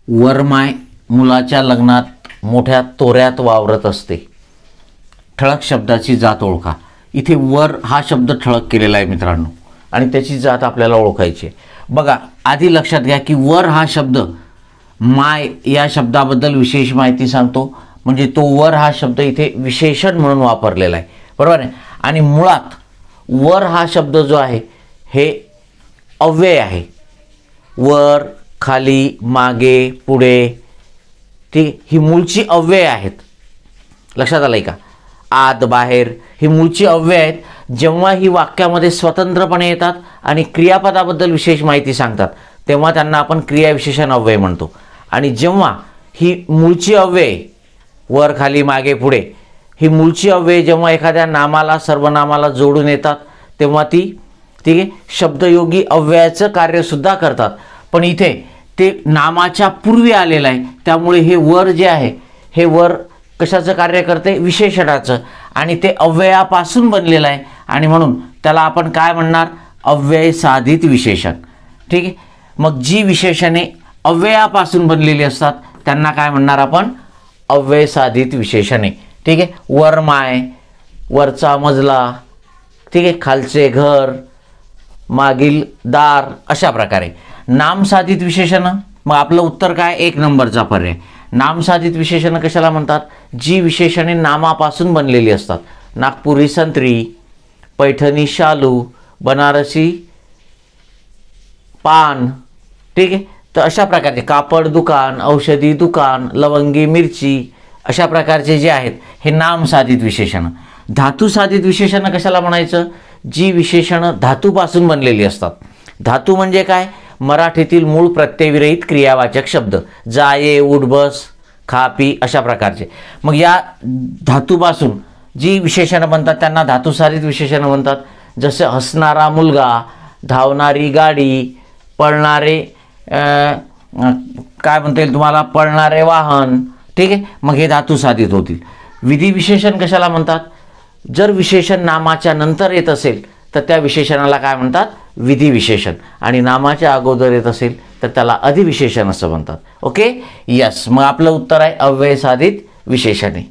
वरमाय मुलाच्या लग्नात मोठ्या तोऱ्यात वावरत असते. ठळक शब्दाची जात ओळखा. इथे वर हा शब्द ठळक केलेला आहे मित्रांनो आणि त्याची जात आपल्याला ओळखायची आहे. बघा आधी लक्षात घ्या की वर हा शब्द माय या शब्दाबद्दल विशेष माहिती सांगतो. म्हणजे तो वर हा शब्द इथे विशेषण म्हणून वापरलेला आहे, बरोबर आहे. आणि मुळात वर हा शब्द जो आहे हे अव्यय आहे. वर, खाली, मागे, पुढे, ही मूळची अव्यय आहेत. लक्षात आलं आहे का? आत, बाहेर ही मूळची अव्यय आहेत. जेव्हा ही वाक्यामध्ये स्वतंत्रपणे येतात आणि क्रियापदाबद्दल विशेष माहिती सांगतात तेव्हा त्यांना आपण क्रियाविशेषण अव्यय म्हणतो. आणि जेव्हा ही मूळची अव्यय वर, खाली, मागे, पुढे ही मूळची अव्यय जेव्हा एखाद्या नामाला, सर्वनामाला जोडून येतात तेव्हा ठीक आहे शब्दयोगी अव्ययाचं कार्यसुद्धा करतात. पण इथे ते नामाच्या पूर्वी आलेलं आहे त्यामुळे हे वर जे आहे हे वर कशाचं कार्य करते? विशेषणाचं. आणि ते अव्ययापासून बनलेलं आहे आणि म्हणून त्याला आपण काय म्हणणार? अव्यय साधित विशेषण. ठीक आहे. मग जी विशेषणे अव्ययापासून बनलेली असतात त्यांना काय म्हणणार आपण? अव्यय साधित विशेषणे. ठीक आहे. वरमाय, वरचा मजला, ठीक आहे, खालचे घर, मागील दार, अशा प्रकारे. नामसाधित विशेषणं, मग आपलं उत्तर काय? 1 नंबरचा पर्याय. नामसाधित विशेषणं कशाला म्हणतात? जी विशेषणे नामापासून बनलेली असतात. नागपुरी संत्री, पैठणी शालू, बनारसी पान, ठीक आहे. तर अशा प्रकारचे कापड दुकान, औषधी दुकान, लवंगी मिरची, अशा प्रकारचे जे आहेत हे नामसाधित विशेषणं. धातुसाधित विशेषणं कशाला म्हणायचं? जी विशेषणं धातूपासून बनलेली असतात. धातू म्हणजे काय? मराठीतील मूळ प्रत्ययविरहित क्रियावाचक शब्द. जा, ये, उठ, बस, खा, पी, अशा प्रकारचे. मग या धातूपासून जी विशेषणं बनतात त्यांना धातुसाधित विशेषणं म्हणतात. जसं हसणारा मुलगा, धावणारी गाडी, पळणारे काय म्हणता येईल तुम्हाला? पळणारे वाहन. ठीक आहे. मग हे धातुसाधित होतील. विधी विशेषण कशाला म्हणतात? जर विशेषण नामाच्या नंतर येत असेल तर त्या विशेषणाला काय म्हणतात? विधी विशेषण. आणि नामाच्या अगोदर येत असेल तर त्याला अधिविशेषण असं म्हणतात. Okay, yes. मग आपलं उत्तर आहे अव्यय साधित विशेषणे.